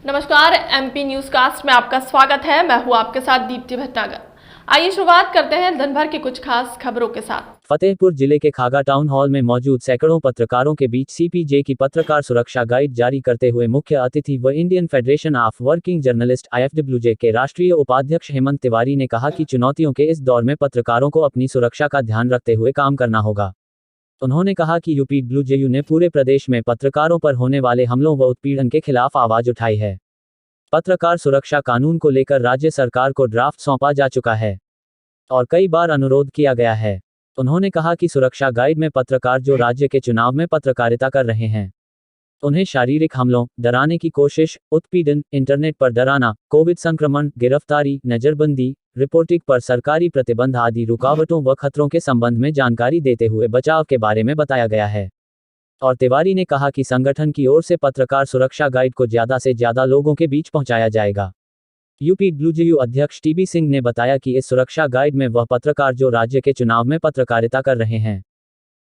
नमस्कार, MP news cast में आपका स्वागत है। मैं हूं आपके साथ दीप्ति भटनागर। आइए शुरुआत करते हैं दिन भर की कुछ खास खबरों के साथ। फतेहपुर जिले के खागा टाउन हॉल में मौजूद सैकड़ों पत्रकारों के बीच सीपीजे की पत्रकार सुरक्षा गाइड जारी करते हुए मुख्य अतिथि व Indian federation of working journalist IFWJ के राष्ट्रीय उपाध्यक्ष हेमंत तिवारी ने कहा कि चुनौतियों के इस दौर में पत्रकारों को अपनी सुरक्षा का ध्यान रखते हुए काम करना होगा। उन्होंने कहा कि UPWJU ने पूरे प्रदेश में पत्रकारों पर होने वाले हमलों व उत्पीड़न के खिलाफ आवाज उठाई है। पत्रकार सुरक्षा कानून को लेकर राज्य सरकार को ड्राफ्ट सौंपा जा चुका है और कई बार अनुरोध किया गया है। उन्होंने कहा कि सुरक्षा गाइड में पत्रकार जो राज्य के चुनाव में पत्रकारिता कर रहे हैं, उन्हें शारीरिक हमलों, डराने की कोशिश, उत्पीड़न, इंटरनेट पर डराना, कोविड संक्रमण, गिरफ्तारी, नजरबंदी, रिपोर्टिंग पर सरकारी प्रतिबंध आदि रुकावटों व खतरों के संबंध में जानकारी देते हुए बचाव के बारे में बताया गया है। और तिवारी ने कहा कि संगठन की ओर से पत्रकार सुरक्षा गाइड को ज्यादा से ज्यादा लोगों के बीच पहुंचाया जाएगा। UPWJU अध्यक्ष TB सिंह ने बताया कि इस सुरक्षा गाइड में वह पत्रकार जो राज्य के चुनाव में पत्रकारिता कर रहे हैं,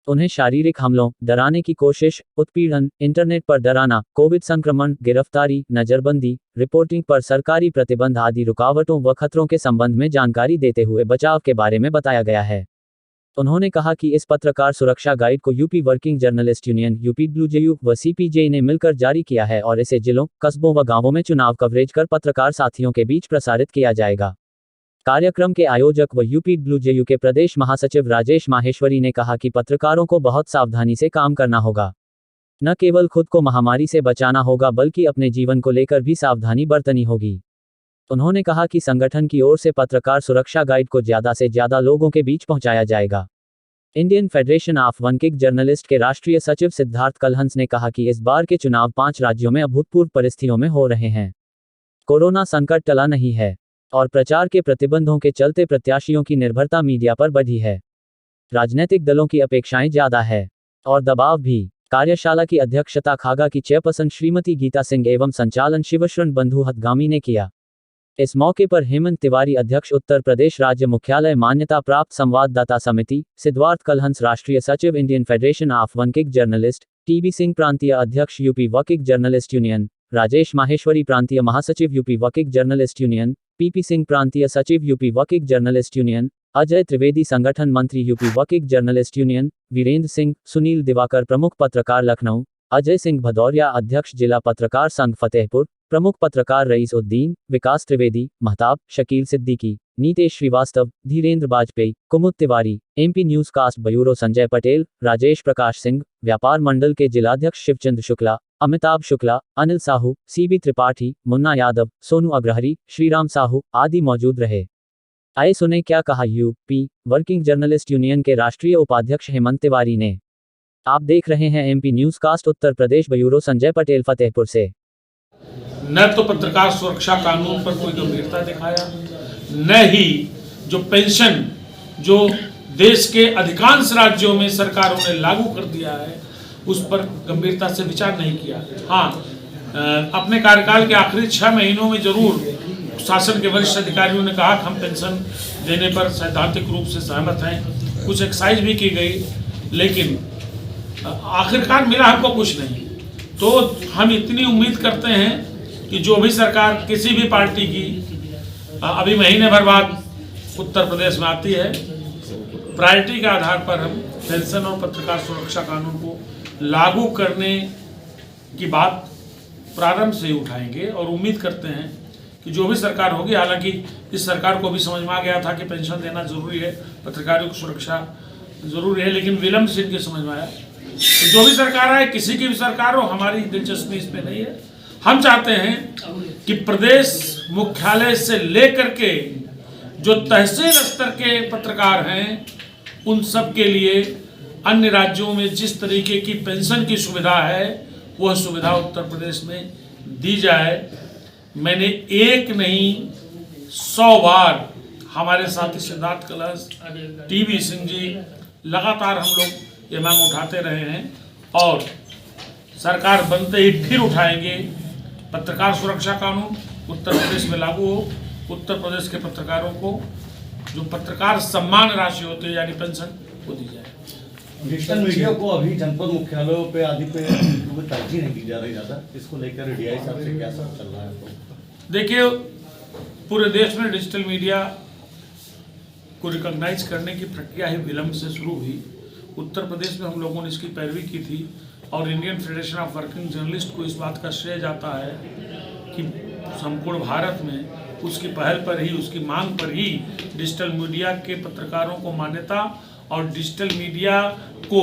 उन्हें शारीरिक हमलों, डराने की कोशिश, उत्पीड़न, इंटरनेट पर डराना, कोविड संक्रमण, गिरफ्तारी, नजरबंदी, रिपोर्टिंग पर सरकारी प्रतिबंध आदि रुकावटों व खतरों के संबंध में जानकारी देते हुए बचाव के बारे में बताया गया है। उन्होंने कहा कि इस पत्रकार सुरक्षा गाइड को UP working journalist union UPWJU व CPJ ने मिलकर जारी किया है और इसे जिलों, कस्बों व गांवों में चुनाव कवरेज कर पत्रकार साथियों के बीच प्रसारित किया जाएगा। कार्यक्रम के आयोजक व UPWJU के प्रदेश महासचिव राजेश माहेश्वरी ने कहा कि पत्रकारों को बहुत सावधानी से काम करना होगा। न केवल खुद को महामारी से बचाना होगा बल्कि अपने जीवन को लेकर भी सावधानी बरतनी होगी। उन्होंने कहा कि संगठन की ओर से पत्रकार सुरक्षा गाइड को ज्यादा से ज्यादा लोगों के बीच पहुंचाया जाएगा। Indian federation of working journalist के राष्ट्रीय सचिव सिद्धार्थ कलहंस ने कहा कि इस बार के चुनाव 5 राज्यों में अभूतपूर्व परिस्थितियों में हो रहे हैं। कोरोना संकट टला नहीं है और प्रचार के प्रतिबंधों के चलते प्रत्याशियों की निर्भरता मीडिया पर बढ़ी है। राजनीतिक दलों की अपेक्षाएं ज्यादा है और दबाव भी। कार्यशाला की अध्यक्षता खागा की चेयरपर्सन श्रीमती गीता सिंह एवं संचालन शिवशरण बंधु हतगामी ने किया। इस मौके पर हेमंत तिवारी अध्यक्ष उत्तर प्रदेश राज्य मुख्यालय मान्यता प्राप्त संवाददाता समिति, सिद्धार्थ कलहंस राष्ट्रीय सचिव Indian federation of working journalist, TB Singh प्रांतीय अध्यक्ष UP working journalist union, Rajesh Maheshwari प्रांतीय महासचिव UP working journalist union, PP Singh प्रांतीय सचिव UP working journalist union, Ajay Trivedi संगठन मंत्री UP working journalist union, Virendra Singh, Sunil Diwakar प्रमुख पत्रकार लखनऊ, अजय सिंह भदौरिया अध्यक्ष जिला पत्रकार संघ फतेहपुर, प्रमुख पत्रकार Raees Uddin, Vikas Trivedi, Mahtab, Shakeel Siddiqui, Nitesh Srivastava, Dhirendra Bajpai, Kumud Tiwari, MP newscast bureau Sanjay Patel, Rajesh Prakash Singh, व्यापार मंडल के जिलाध्यक्ष शिवचंद्र शुक्ला, अमिताभ शुक्ला, अनिल साहू, CB त्रिपाठी, मुन्ना यादव, सोनू अग्रहरी, श्रीराम साहू आदि मौजूद रहे। आइए सुने क्या कहा यूपी वर्किंग जर्नलिस्ट यूनियन के राष्ट्रीय उपाध्यक्ष हेमंत तिवारी ने। आप देख रहे हैं MP news cast Uttar Pradesh bureau Sanjay Patel Fatehpur से। न तो पत्रकार सुरक्षा कानून पर कोई गंभीरता दिखाया, न ही जो पेंशन जो देश के अधिकांश राज्यों में सरकारों ने लागू कर दिया है उस पर गंभीरता से विचार नहीं किया। हाँ, अपने कार्यकाल के आखिरी 6 महीनों में जरूर शासन के वरिष्ठ अधिकारियों ने कहा कि हम पेंशन देने पर सैद्धांतिक रूप से सहमत हैं, कुछ एक्साइज भी की गई, लेकिन आखिरकार मिला हमको कुछ नहीं। तो हम इतनी उम्मीद करते हैं कि जो भी सरकार किसी भी पार्टी की अभी महीने भर बाद उत्तर प्रदेश में आती है, प्रायोरिटी के आधार पर हम पेंशन और पत्रकार सुरक्षा कानून को लागू करने की बात प्रारंभ से ही उठाएंगे और उम्मीद करते हैं कि जो भी सरकार होगी, हालांकि इस सरकार को भी समझ में आ गया था कि पेंशन देना जरूरी है, पत्रकारों की सुरक्षा जरूरी है, लेकिन विलम्ब से इनके समझ में आया। तो जो भी सरकार आए, किसी की भी सरकार हो, हमारी दिलचस्पी इसमें नहीं है। हम चाहते हैं कि प्रदेश मुख्यालय से लेकर के जो तहसील स्तर के पत्रकार हैं उन सब के लिए अन्य राज्यों में जिस तरीके की पेंशन की सुविधा है वह सुविधा उत्तर प्रदेश में दी जाए। मैंने एक नहीं 100 बार हमारे साथी सिद्धार्थ कलहंस, TB सिंह जी लगातार हम लोग ये मांग उठाते रहे हैं और सरकार बनते ही फिर उठाएंगे। पत्रकार सुरक्षा कानून उत्तर प्रदेश में लागू हो, उत्तर प्रदेश के पत्रकारों को जो पत्रकार सम्मान राशि होती है यानी पेंशन वो दी जाए। डिजिटल मीडिया को अभी जनपद मुख्यालयों पे आदि पे तरजीह नहीं दी जा रही ज़्यादा, इसको लेकर डीआई साहब से क्या सब चल रहा है? तो देखिए, पूरे देश में डिजिटल मीडिया को रिकॉग्नाइज करने की प्रक्रिया ही विलंब से शुरू हुई। उत्तर प्रदेश में हम लोगों ने इसकी पैरवी की थी और Indian federation of working journalist को इस बात का श्रेय जाता है कि संपूर्ण भारत में उसकी पहल पर ही, उसकी मांग पर ही डिजिटल मीडिया के पत्रकारों को मान्यता और डिजिटल मीडिया को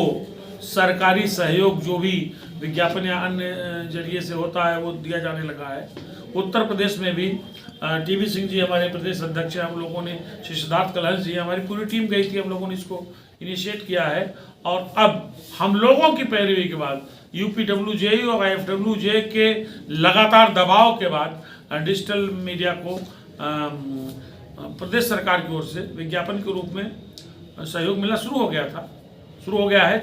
सरकारी सहयोग जो भी विज्ञापन या अन्य जरिए से होता है वो दिया जाने लगा है। उत्तर प्रदेश में भी टीवी सिंह जी हमारे प्रदेश अध्यक्ष हैं, हम लोगों ने श्री सिद्धार्थ कलहल जी, हमारी पूरी टीम गई थी, हम लोगों ने इसको इनिशिएट किया है। और अब हम लोगों की पैरवी के बाद UPWJ और IFWJ के लगातार दबाव के बाद डिजिटल मीडिया को प्रदेश सरकार की ओर से विज्ञापन के रूप में सहयोग मिलना शुरू हो गया है।